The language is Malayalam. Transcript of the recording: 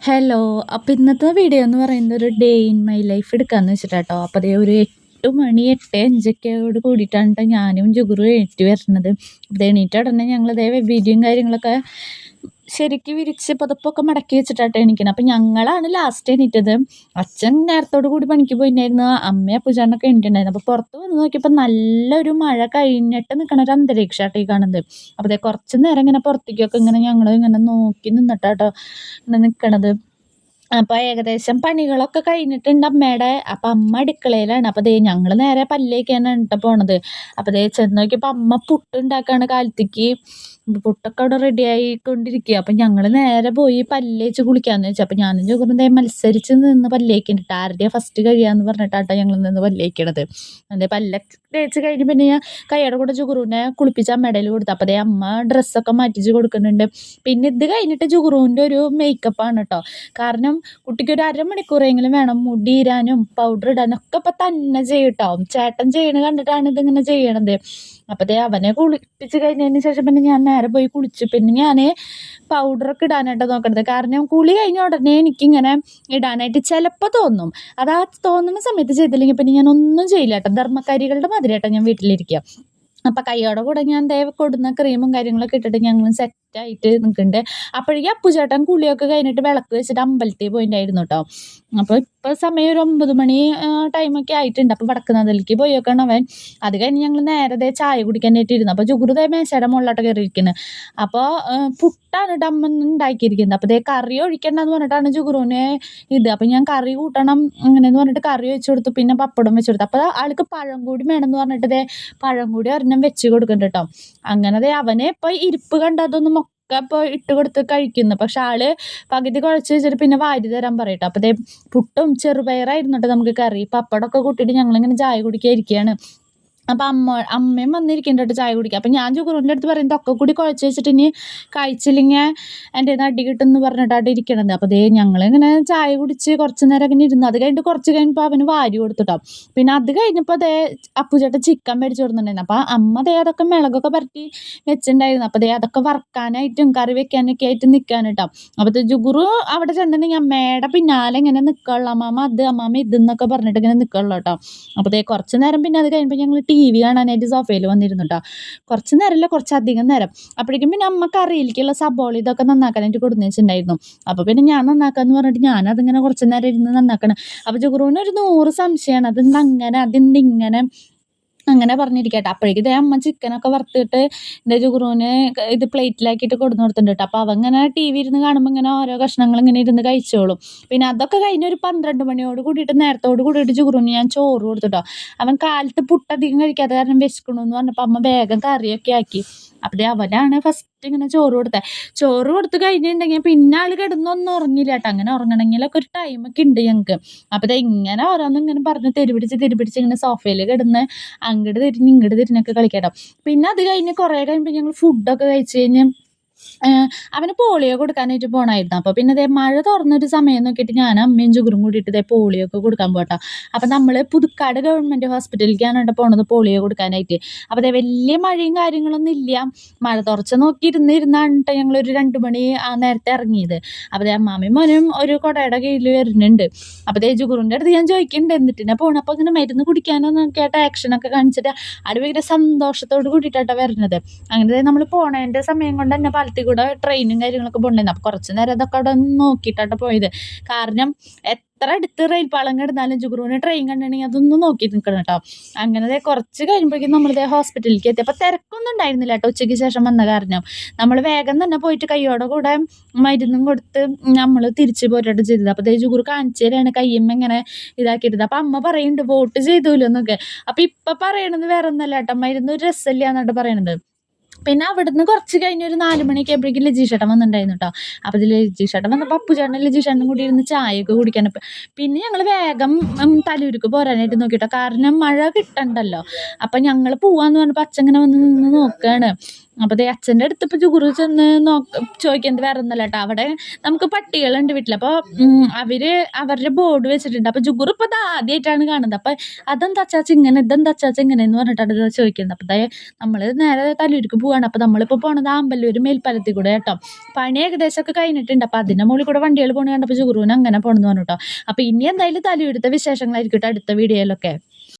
ഹലോ. അപ്പൊ ഇന്നത്തെ വീഡിയോ എന്ന് പറയുന്നത് ഒരു ഡേ ഇൻ മൈ ലൈഫ് എടുക്കാന്ന് വെച്ചിട്ടാട്ടോ. അപ്പൊ ദേ ഒരു 8 മണി 8:05 കൂടിയിട്ടാണ് ട്ടോ ഞാനും ജുഗുറും എണീറ്റ് വരണത്. അപ്പൊ എണീറ്റ ഉടനെ ഞങ്ങള് ദേ വിരിയും കാര്യങ്ങളൊക്കെ ശരിക്ക് വിരിച്ച് പുതപ്പൊക്കെ മടക്കി വെച്ചിട്ടാട്ടോ എണീക്കണെ. അപ്പൊ ഞങ്ങളാണ് ലാസ്റ്റ് എണീറ്റത്. അച്ഛൻ നേരത്തോട് കൂടി പണിക്ക് പോയിട്ടുണ്ടായിരുന്നു. അമ്മയും അപ്പൂച്ചാനൊക്കെ എണീറ്റിട്ടുണ്ടായിരുന്നു. അപ്പൊ പുറത്ത് വന്ന് നോക്കിയപ്പോ നല്ലൊരു മഴ കഴിഞ്ഞിട്ട് നിക്കണ ഒരു അന്തരീക്ഷാട്ടോ ഈ കാണുന്നത്. അപ്പൊ ദേ കുറച്ച് നേരം ഇങ്ങനെ പുറത്തേക്കൊക്കെ ഇങ്ങനെ ഞങ്ങള് ഇങ്ങനെ നോക്കി നിന്നിട്ടാട്ടോ ഇങ്ങനെ നിക്കണത്. അപ്പൊ ഏകദേശം പണികളൊക്കെ കഴിഞ്ഞിട്ടുണ്ട് അമ്മേടെ. അപ്പൊ അമ്മ അടുക്കളയിലാണ്. അപ്പൊ ദേ ഞങ്ങള് നേരെ പല്ല് തേക്കാനാണ് ട്ടോ പോണത്. അപ്പൊ ദേ ചെന്ന് നോക്കിയപ്പോ അമ്മ പുട്ടുണ്ടാക്കാണ് കാലത്തേക്ക്. പുട്ടൊക്കെ അവിടെ റെഡി ആയിക്കൊണ്ടിരിക്കാ. അപ്പൊ ഞങ്ങള് നേരെ പോയി പല്ല് തേച്ച് കുളിക്കാന്ന് വെച്ചു. അപ്പൊ ഞാനും ജുഗറും ദേ മത്സരിച്ച് നിന്ന് പല്ല് തേക്കണിട്ടോ. ആരുടെയാ ഫസ്റ്റ് കഴിയാന്ന് പറഞ്ഞിട്ടാട്ടോ ഞങ്ങള് നിന്ന് പല്ല് തേക്കണത്. ദേ പല്ലൊക്കെ തേച്ച് കഴിഞ്ഞ് പിന്നെ ഞാൻ കയ്യോടെ കൂടെ ജുഗുറുവിനെ കുളിപ്പിച്ച് അമ്മേടേല് കൊടുത്തു. അപ്പൊ ദേ അമ്മ ഡ്രസ്സൊക്കെ മാറ്റിച്ച് കൊടുക്കുന്നുണ്ട്. പിന്നെ ഇത് കഴിഞ്ഞിട്ട് ജുഗുറുവിന്റെ ഒരു മേക്കപ്പാണ് ട്ടോ. കാരണം കുട്ടിക്ക് ഒരു അരമണിക്കൂറെങ്കിലും വേണം മുടി ഇരാനും പൗഡർ ഇടാനും ഒക്കെ ഇപ്പൊ തന്നെ ചെയ്യൂട്ടോ. ചേട്ടൻ ചെയ്യണ കണ്ടിട്ടാണ് ഇതിങ്ങനെ ചെയ്യണത്. അപ്പൊ ദേ അവനെ കുളിപ്പിച്ച് കഴിഞ്ഞതിന് ശേഷം പിന്നെ ഞാൻ നേരെ പോയി കുളിച്ചു. പിന്നെ ഞാന് പൗഡറൊക്കെ ഇടാനായിട്ടാ നോക്കണത്. കാരണം കുളി കഴിഞ്ഞ ഉടനെ എനിക്കിങ്ങനെ ഇടാനായിട്ട് ചെലപ്പോ തോന്നും. അത് ആ തോന്നുന്ന സമയത്ത് ചെയ്തില്ലെങ്കിൽ പിന്നെ ഞാൻ ഒന്നും ചെയ്യില്ലാട്ടോ. ധർമ്മക്കാരികളുടെ മാതിരിയാട്ടോ ഞാൻ വീട്ടിലിരിക്ക. അപ്പൊ കയ്യോടെ കൂടെ ഞാൻ ദേ കൊടുന്ന ക്രീമും കാര്യങ്ങളൊക്കെ ഇട്ടിട്ട് ഞങ്ങള് സെറ്റായിട്ട് നിക്ക്ണ്ട്. അപ്പോഴേക്കും അപ്പുചേട്ടൻ കുളിയൊക്കെ കഴിഞ്ഞിട്ട് വിളക്ക് വെച്ചിട്ട് അമ്പലത്തിൽ പോയിണ്ടായിരുന്നു ട്ടോ. അപ്പൊ ഇപ്പൊ സമയം ഒരു 9 മണി ടൈമൊക്കെ ആയിട്ടുണ്ട്. അപ്പൊ വടക്കുന്നാഥനിലേക്ക് പോയേക്കാണ് അവൻ. അത് കഴിഞ്ഞ് ഞങ്ങള് നേരെ ദേ ചായ കുടിക്കാനായിട്ട് ഇരുന്നു. അപ്പൊ ജുഗുറ് ദേ മേശേടെ മോളിലോട്ട് കേറിയിരിക്കുന്നെ. അപ്പൊ പുട്ടാണ് ട്ടോ അമ്മ ഇന്ന് ഉണ്ടാക്കിയിരിക്കുന്നത്. അപ്പൊ ദേ കറി ഒഴിക്കണ്ടാന്ന് പറഞ്ഞിട്ടാണ് ജുഗുറുവിന് ഇത്. അപ്പൊ ഞാൻ കറി കൂട്ടണം അങ്ങനെന്ന് പറഞ്ഞിട്ട് കറി വെച്ച് കൊടുത്തു. പിന്നെ പപ്പടം വെച്ച് കൊടുത്തു. അപ്പൊ ആൾക്ക് പഴം കൂടി വേണംന്ന് പറഞ്ഞിട്ട് ദേ പഴം കൂടി ഒരെണ്ണം വെച്ച് കൊടുക്കുന്നുണ്ട് ട്ടോ. അങ്ങനെ ദേ അവന് ഇപ്പൊ ഇരിപ്പ് കണ്ട അതൊന്നും ഒക്കെ ഇപ്പൊ ഇട്ട് കൊടുത്ത് കഴിക്കുന്നു. പക്ഷെ ആള് പകുതി കുഴച്ച് വെച്ചിട്ട് പിന്നെ വാരി തരാൻ പറയും ട്ടോ. അപ്പൊ ദേ പുട്ടും ചെറുപയറായിരുന്നു ട്ടോ നമുക്ക് കറി. പപ്പടമൊക്കെ കൂട്ടിയിട്ട് ഞങ്ങളിങ്ങനെ ചായ കുടിക്കാൻ ഇരിക്കയാണ്. അപ്പൊ അമ്മയും വന്നിരിക്കുന്നുണ്ട് ട്ടോ ചായ കുടിക്കാൻ. അപ്പൊ ഞാൻ ജുഗുറിന്റെ അടുത്ത് പറയും ഇതൊക്കെ കൂടി കുഴച്ച് വെച്ചിട്ട് ഇനി കഴിച്ചില്ലെങ്കി എന്റേന്ന് അടി കിട്ടുംന്ന് പറഞ്ഞിട്ടാട്ടോ ഇരിക്കണത്. അപ്പൊ ദേ ഞങ്ങളിങ്ങനെ ചായ കുടിച്ച് കുറച്ച് നേരം ഇങ്ങനെ ഇരുന്നു. അത് കഴിഞ്ഞിട്ട് കുറച്ച് കഴിഞ്ഞപ്പോ അവന് വാരി കൊടുത്തു ട്ടോ. പിന്നെ അത് കഴിഞ്ഞപ്പോ ദേ അപ്പുചേട്ടൻ ചിക്കൻ മേടിച്ച് കൊടുത്തിട്ടുണ്ടായിരുന്നു. അപ്പൊ അമ്മ ദേ അതൊക്കെ മിളകൊക്കെ പുരട്ടി വെച്ചിട്ടുണ്ടായിരുന്നു. അപ്പൊ ദേ അതൊക്കെ വറക്കാനായിട്ടും കറി വെക്കാനൊക്കെ ആയിട്ട് നിക്കാണ് ട്ടോ. അപ്പൊ ദേ ജുഗുറു അവിടെ ചെന്നിട്ടുണ്ടെങ്കിൽ അമ്മേടെ പിന്നാലെ ഇങ്ങനെ നിക്കുള്ളൂ. അമ്മാമ്മ അത് അമ്മാമ്മ ഇത് എന്നൊക്കെ പറഞ്ഞിട്ട് ഇങ്ങനെ നിക്കുള്ളൂ ട്ടോ. അപ്പൊ ദേ കുറച്ച് നേരം പിന്നെ അത് കഴിയുമ്പോ ഞങ്ങള് ടിവി കാണാനായിട്ട് സോഫയിൽ വന്നിരുന്നു ട്ടോ. കുറച്ച് നേരമല്ല കുറച്ചധികം നേരം. അപ്പോഴേക്കും പിന്നെ അമ്മ കറിയിലേക്കുള്ള സബോള ഇതൊക്കെ നന്നാക്കാനായിട്ട് കൊടുന്ന് വെച്ചിട്ടുണ്ടായിരുന്നു. അപ്പൊ പിന്നെ ഞാൻ നന്നാക്കാന്ന് പറഞ്ഞിട്ട് ഞാനതിങ്ങനെ കുറച്ച് നേരം ഇരുന്ന് നന്നാക്കണം. അപ്പൊ ജുഗുറുവിന് ഒരു 100 സംശയാണ്. അതെന്താ അങ്ങനെ അതെന്തിങ്ങനെ അങ്ങനെ പറഞ്ഞിരിക്കട്ടെ. അപ്പോഴേക്കും ദേ അമ്മ ചിക്കനൊക്കെ വറുത്തിട്ട് ദേ ജുഗുറുവിന് ഇത് പ്ലേറ്റിലാക്കിയിട്ട് കൊടുന്ന് കൊടുത്തിട്ടുണ്ട് ട്ടോ. അപ്പൊ അവൻ ഇങ്ങനെ ടിവി ഇരുന്ന് കാണുമ്പോ ഇങ്ങനെ ഓരോ കഷ്ണങ്ങൾ ഇങ്ങനെ ഇരുന്ന് കഴിച്ചോളും. പിന്നെ അതൊക്കെ കഴിഞ്ഞ് ഒരു 12 മണിയോട് കൂടിയിട്ട് നേരത്തോട് കൂടിയിട്ട് ജുഗുറുവിന് ഞാൻ ചോറ് കൊടുത്തു ട്ടോ. അവൻ കാലത്ത് പുട്ട് അധികം കഴിക്കാത്ത കാരണം വിശക്കണൂന്ന് പറഞ്ഞപ്പോ അമ്മ വേഗം കറിയൊക്കെ ആക്കി. അപ്പൊ ദേ അവനാണ് ഫസ്റ്റ് ഇങ്ങനെ ചോറ് കൊടുത്തേ. ചോറ് കൊടുത്ത് കഴിഞ്ഞിട്ടുണ്ടെങ്കിൽ പിന്നെ ആള് കിടന്നൊന്നും ഉറങ്ങില്ലാട്ടോ. അങ്ങനെ ഉറങ്ങണെങ്കിലൊക്കെ ഒരു ടൈമൊക്കെ ഉണ്ട് ഞങ്ങക്ക്. അപ്പൊ ദേ ഇങ്ങനെ ഓരോന്നും ഇങ്ങനെ പറഞ്ഞ് തെരുപിടിച്ച് ഇങ്ങനെ സോഫയില് കിടന്ന് അങ്ങട് തിരിഞ്ഞ് ഇങ്ങട് തിരിഞ്ഞൊക്കെ കളിക്കാട്ടോ. പിന്നെ അത് കഴിഞ്ഞ് കുറേ കഴിയുമ്പോ ഞങ്ങള് ഫുഡൊക്കെ കഴിച്ച് കഴിഞ്ഞ് അവന് പോളിയോ കൊടുക്കാനായിട്ട് പോണായിരുന്നു. അപ്പൊ പിന്നെ ദേ മഴ തുറന്നൊരു സമയം നോക്കിയിട്ട് ഞാനും അമ്മയും ജുഗുറും കൂടിയിട്ട് ദേ പോളിയോ ഒക്കെ കൊടുക്കാൻ പോവാട്ടോ. അപ്പൊ നമ്മള് പുതുക്കാട് ഗവൺമെന്റ് ഹോസ്പിറ്റലിലേക്കാണ് ട്ടോ പോണത് പോളിയോ കൊടുക്കാനായിട്ട്. അപ്പൊ ദേ വല്യ മഴയും കാര്യങ്ങളൊന്നും ഇല്ല. മഴ തുറച്ച നോക്കി ഇരുന്നാണ് ട്ടോ ഞങ്ങളൊരു 2 മണി ആ നേരത്ത് ഇറങ്ങിയത്. അപ്പൊ ദേ അമ്മാമ്മയും മോനും ഒരു കുടയുടെ കീഴില് വരുന്നുണ്ട്. അപ്പൊ ദേ ജുഗുറിന്റെ അടുത്ത് ഞാൻ ചോദിക്കുന്നുണ്ട് എന്തിനാ പോണെ? അപ്പൊ ഇങ്ങനെ മരുന്ന് കുടിക്കാനൊന്നൊക്കെ ആയിട്ട് ആക്ഷനൊക്കെ കാണിച്ചിട്ട് ആള് ഭയങ്കര സന്തോഷത്തോട് കൂടിയിട്ടാട്ടോ വരണത്. അങ്ങനെ ദേ നമ്മള് പോണേന്റെ സമയം കൊണ്ട് തന്നെ പാലത്തിൽ കൂടെ ട്രെയിനും കാര്യങ്ങളൊക്കെ പോണ്ടായിരുന്നു. അപ്പൊ കുറച്ച് നേരം അതൊക്കെ അവിടെ ഒന്ന് നോക്കിയിട്ടാട്ടോ പോയത്. കാരണം എത്ര അടുത്ത് റെയിൽ പാളം കിടന്നാലും ജുഗുറുവിന് ട്രെയിൻ കണ്ടിട്ടുണ്ടെങ്കിൽ അതൊന്ന് നോക്കി നിക്കണം ട്ടോ. അങ്ങനെ ദേ കുറച്ച് കഴിയുമ്പോഴേക്കും നമ്മള് ദേ ഹോസ്പിറ്റലിലേക്ക് എത്തി. അപ്പൊ തിരക്കൊന്നും ഉണ്ടായിരുന്നില്ല ട്ടോ ഉച്ചയ്ക്ക് ശേഷം വന്ന കാരണം. നമ്മള് വേഗം തന്നെ പോയിട്ട് കയ്യോടെ കൂടെ മരുന്നും കൊടുത്ത് നമ്മള് തിരിച്ച് പോരാട്ടോ ചെയ്തത്. അപ്പൊ ദേ ജുഗുറ് കാണിച്ചു തരാണ് കയ്യുമ്മ ഇങ്ങനെ ഇതാക്കിയിരുന്നത്. അപ്പൊ അമ്മ പറയുന്നുണ്ട് വോട്ട് ചെയ്തൂല്ലോ എന്നൊക്കെ. അപ്പൊ ഇപ്പൊ പറയണത് വേറൊന്നല്ല ട്ടോ. മരുന്ന് ഒരു രസമില്ലാന്നാട്ടോ പറയണത്. പിന്നെ അവിടുന്ന് കുറച്ച് കഴിഞ്ഞ് ഒരു 4 മണിയൊക്കെ ആയപ്പോഴേക്കും ലജീഷേട്ടൻ വന്നിട്ടുണ്ടായിരുന്നു ട്ടോ. അപ്പൊ ഇതില് ലജീഷേട്ടൻ വന്നപ്പോ അപ്പുചേട്ടനും ലജീഷേട്ടനും കൂടി ഇരുന്ന് ചായയൊക്കെ കുടിക്കാൻ. പിന്നെ ഞങ്ങള് വേഗം തലൂർക്ക് പോരാനായിട്ട് നോക്കി ട്ടോ. കാരണം മഴ കിട്ടണ്ടല്ലോ. അപ്പൊ ഞങ്ങള് പോവാന്ന് പറഞ്ഞപ്പോ അച്ഛൻ ഇങ്ങനെ വന്ന് നിന്ന് നോക്കാണ്. അപ്പൊ ദേ അച്ഛന്റെ അടുത്ത് ഇപ്പൊ ജുഗുറു ചെന്ന് ചോദിക്കുന്നത് വേറൊന്നല്ല ട്ടോ. അവിടെ നമുക്ക് പട്ടികളുണ്ട് വീട്ടില്. അപ്പൊ അവര് അവരുടെ ബോർഡ് വെച്ചിട്ടുണ്ട്. അപ്പൊ ജുഗുറ് ഇപ്പൊ ഇത് ആദ്യമായിട്ടാണ് കാണുന്നത്. അപ്പൊ അതെന്താ അച്ചാച്ച ഇങ്ങനെ ഇതെന്താ അച്ചാച്ച ഇങ്ങനെ എന്ന് പറഞ്ഞിട്ടാണ് ഇത് ചോദിക്കുന്നത്. അപ്പൊ ദേ നമ്മള് നേരെ തലൂർക്ക് പോവാ പോവുകയാണ്. അപ്പോൾ നമ്മളിപ്പോൾ പോണത് ആമ്പല്ലൂർ മേൽപ്പാലത്തിൽ കൂടെ കേട്ടോ. പണി ഏകദേശമൊക്കെ കഴിഞ്ഞിട്ടുണ്ട്. അപ്പോൾ അതിൻ്റെ മുകളിൽ കൂടെ വണ്ടികൾ പോകണ കണ്ടപ്പോൾ ജുഗുറുവിന് അങ്ങനെ പോകണമെന്ന് പറഞ്ഞു കേട്ടോ. അപ്പോൾ ഇനി എന്തായാലും തലയെടുത്ത വിശേഷങ്ങളായിരിക്കും കേട്ടോ അടുത്ത വീഡിയോയിലൊക്കെ.